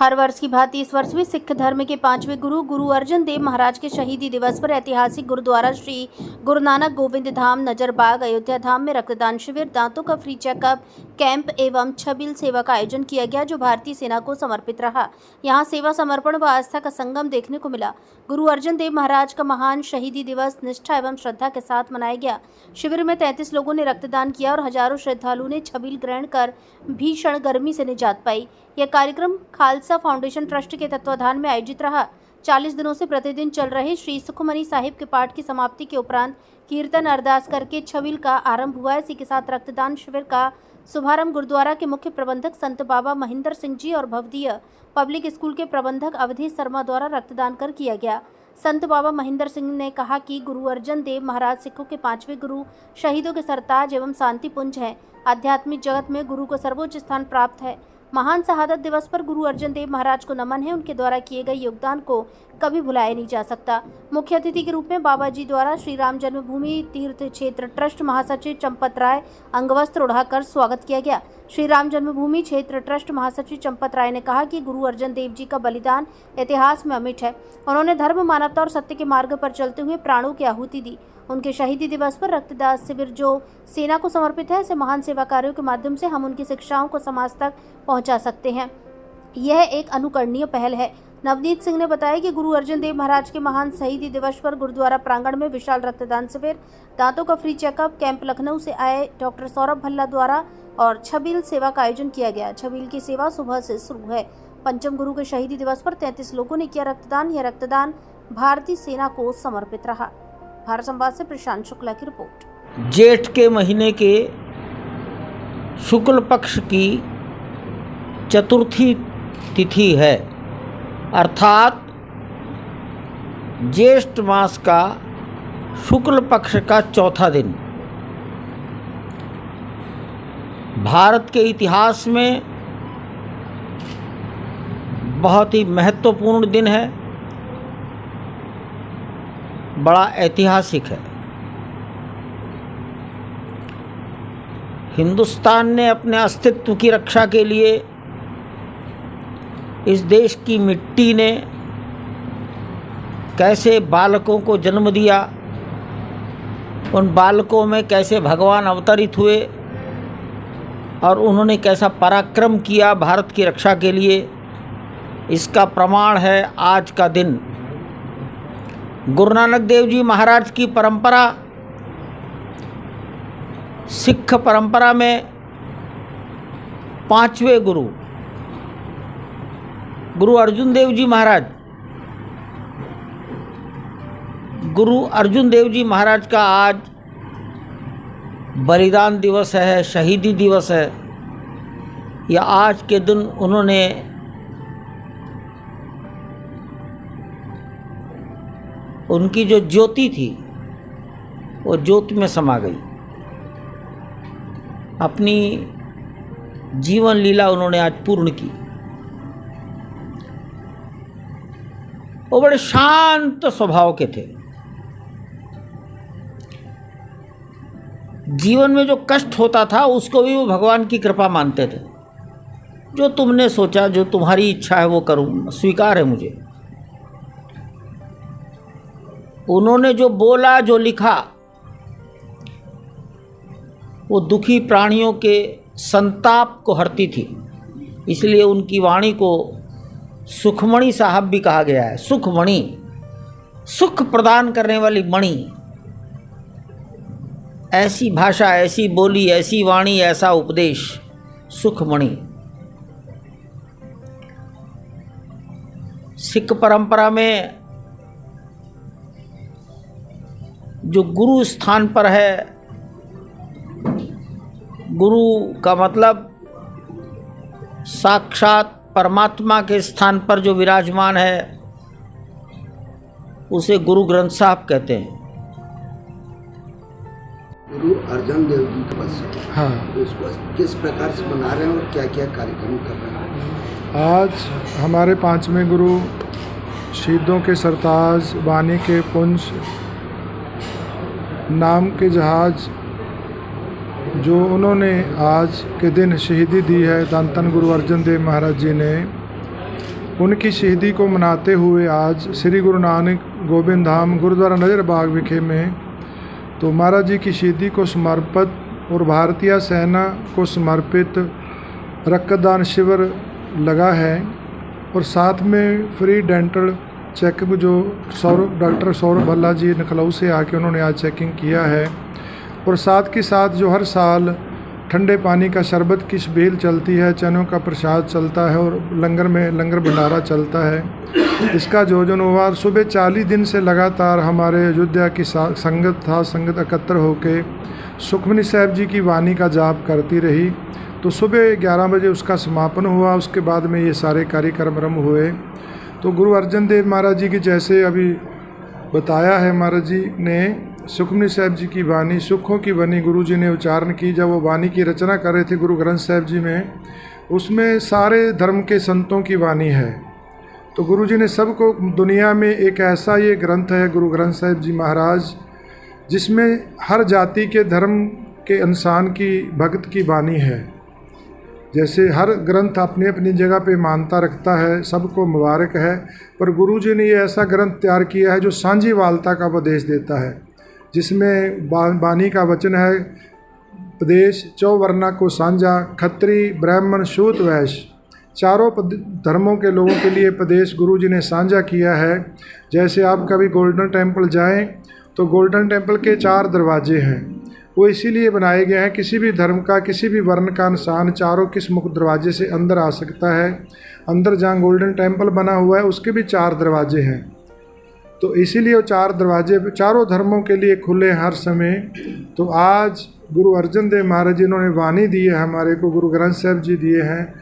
हर वर्ष की भांति इस वर्ष भी सिख धर्म के 5वें गुरु गुरु अर्जन देव महाराज के शहीदी दिवस पर ऐतिहासिक गुरुद्वारा श्री गुरु नानक गोविंद धाम नजरबाग अयोध्या धाम में रक्तदान शिविर, दांतों का फ्री चेकअप कैंप एवं छबिल सेवा का आयोजन किया गया, जो भारतीय सेना को समर्पित रहा। यहां सेवा, समर्पण व आस्था का संगम देखने को मिला। गुरु अर्जन देव महाराज का महान शहीदी दिवस निष्ठा एवं श्रद्धा के साथ मनाया गया। शिविर में 33 लोगों ने रक्तदान किया और हजारों श्रद्धालुओं ने छबिल ग्रहण कर भीषण गर्मी से निजात पाई। यह कार्यक्रम खालसा फाउंडेशन ट्रस्ट के तत्वाधान में आयोजित रहा। 40 दिनों से प्रतिदिन चल रहे श्री सुखमनी साहिब के पाठ की समाप्ति के उपरांत कीर्तन अरदास करके छबिल का आरंभ हुआ। इसी के साथ रक्तदान शिविर का शुभारंभ गुरुद्वारा के मुख्य प्रबंधक संत बाबा महेंद्र सिंह जी और भवदीय पब्लिक स्कूल के प्रबंधक अवधेश शर्मा द्वारा रक्तदान कर किया गया। संत बाबा महेंद्र सिंह ने कहा कि गुरु अर्जन देव महाराज सिखों के 5वें गुरु, शहीदों के सरताज एवं शांति पुंज हैं। आध्यात्मिक जगत में गुरु को सर्वोच्च स्थान प्राप्त है। महान शहादत दिवस पर गुरु अर्जन देव महाराज को नमन है। उनके द्वारा किए गए योगदान को कभी भुलाया नहीं जा सकता। मुख्य अतिथि के रूप में बाबा जी द्वारा श्री राम जन्मभूमि तीर्थ क्षेत्र ट्रस्ट महासचिव चंपत राय अंगवस्त्र उड़ाकर स्वागत किया गया। श्री राम जन्मभूमि क्षेत्र ट्रस्ट महासचिव चंपत राय ने कहा कि गुरु अर्जन देव जी का बलिदान इतिहास में अमिट है। उन्होंने धर्म, मानवता और सत्य के मार्ग पर चलते हुए प्राणों की आहुति दी। उनके शहीदी दिवस पर रक्तदान शिविर जो सेना को समर्पित है, ऐसे महान सेवा कार्यों के माध्यम से हम उनकी शिक्षाओं को समाज तक पहुंचा सकते हैं। यह एक अनुकरणीय पहल है। नवनीत सिंह ने बताया कि गुरु अर्जन देव महाराज के महान शहीदी दिवस पर गुरुद्वारा प्रांगण में विशाल रक्तदान शिविर, दांतों का फ्री चेकअप कैंप लखनऊ से आए डॉक्टर सौरभ भल्ला द्वारा और छबिल सेवा का आयोजन किया गया। छबिल की सेवा सुबह से शुरू है। पंचम गुरु के शहीदी दिवस पर 33 लोगों ने किया रक्तदान। यह रक्तदान भारतीय सेना को समर्पित रहा। भारत संवाद से प्रशांत शुक्ला की रिपोर्ट। जेठ के महीने के शुक्ल पक्ष की चतुर्थी तिथि है, अर्थात ज्येष्ठ मास का शुक्ल पक्ष का चौथा दिन। भारत के इतिहास में बहुत ही महत्वपूर्ण दिन है, बड़ा ऐतिहासिक है। हिंदुस्तान ने अपने अस्तित्व की रक्षा के लिए इस देश की मिट्टी ने कैसे बालकों को जन्म दिया, उन बालकों में कैसे भगवान अवतरित हुए और उन्होंने कैसा पराक्रम किया भारत की रक्षा के लिए, इसका प्रमाण है आज का दिन। गुरु नानक देव जी महाराज की परंपरा, सिख परंपरा में 5वें गुरु गुरु अर्जुन देव जी महाराज, गुरु अर्जुन देव जी महाराज का आज बलिदान दिवस है, शहीदी दिवस है। या आज के दिन उन्होंने उनकी जो ज्योति थी वो ज्योति में समा गई। अपनी जीवन लीला उन्होंने आज पूर्ण की। वो बड़े शांत स्वभाव के थे। जीवन में जो कष्ट होता था उसको भी वो भगवान की कृपा मानते थे। जो तुमने सोचा, जो तुम्हारी इच्छा है वो करूँ, स्वीकार है मुझे। उन्होंने जो बोला, जो लिखा, वो दुखी प्राणियों के संताप को हरती थी। इसलिए उनकी वाणी को सुखमणि साहब भी कहा गया है। सुखमणि, सुख प्रदान करने वाली मणि। ऐसी भाषा, ऐसी बोली, ऐसी वाणी, ऐसा उपदेश, सुखमणि। सिख परंपरा में जो गुरु स्थान पर है, गुरु का मतलब साक्षात परमात्मा के स्थान पर जो विराजमान है उसे गुरु ग्रंथ साहब कहते हैं। गुरु अर्जन देव जी के पास, हाँ, उसको किस प्रकार से मना रहे हैं और क्या क्या कार्यक्रम कर रहे हैं? आज हमारे 5वें गुरु शहीदों के सरताज, वाणी के पुंज, नाम के जहाज, जो उन्होंने आज के दिन शहीदी दी है, धन धन गुरु अर्जन देव महाराज जी ने, उनकी शहीदी को मनाते हुए आज श्री गुरु नानक गोविंद धाम गुरुद्वारा नज़रबाग विखे में तो महाराज जी की शहीदी को समर्पित और भारतीय सेना को समर्पित रक्तदान शिविर लगा है और साथ में फ्री डेंटल चेकअप जो डॉक्टर सौरभ भल्ला जी लखनऊ से आके उन्होंने आज चेकिंग किया है। और साथ के साथ जो हर साल ठंडे पानी का शरबत की छबील चलती है, चनों का प्रसाद चलता है और लंगर में लंगर भंडारा चलता है। इसका आयोजन हुआ। सुबह 40 दिन से लगातार हमारे अयोध्या की संगत एकत्र होकर सुखमनी साहब जी की वाणी का जाप करती रही। तो सुबह 11 बजे उसका समापन हुआ। उसके बाद में ये सारे कार्यक्रम हुए। तो गुरु अर्जन देव महाराज जी की जैसे अभी बताया है, महाराज जी ने सुखमनी साहब जी की वाणी सुखों की वाणी गुरु जी ने उच्चारण की। जब वो वाणी की रचना कर रहे थे गुरु ग्रंथ साहब जी में, उसमें सारे धर्म के संतों की वाणी है। तो गुरु जी ने सबको दुनिया में एक ऐसा ये ग्रंथ है गुरु ग्रंथ साहब जी महाराज, जिसमें हर जाति के धर्म के इंसान की भक्त की वाणी है। जैसे हर ग्रंथ अपनी अपनी जगह पे मान्यता रखता है, सबको मुबारक है, पर गुरु जी ने ये ऐसा ग्रंथ तैयार किया है जो सांझीवालता का उपदेश देता है, जिसमें वाणी का वचन है प्रदेश चौवर्णा को साझा, खत्री ब्राह्मण शूद्र वैश्य चारों धर्मों के लोगों के लिए प्रदेश गुरु जी ने साझा किया है। जैसे आप कभी गोल्डन टेम्पल जाएं तो गोल्डन टेम्पल के 4 दरवाजे हैं, वो इसीलिए बनाए गए हैं किसी भी धर्म का किसी भी वर्ण का इंसान चारों किस मुख्य दरवाजे से अंदर आ सकता है। अंदर जहाँ गोल्डन टेम्पल बना हुआ है उसके भी 4 दरवाजे हैं, तो इसीलिए वो 4 दरवाजे चारों धर्मों के लिए खुले हर समय। तो आज गुरु अर्जन देव महाराज जी इन्होंने वाणी दी है हमारे को, गुरु ग्रंथ साहब जी दिए हैं,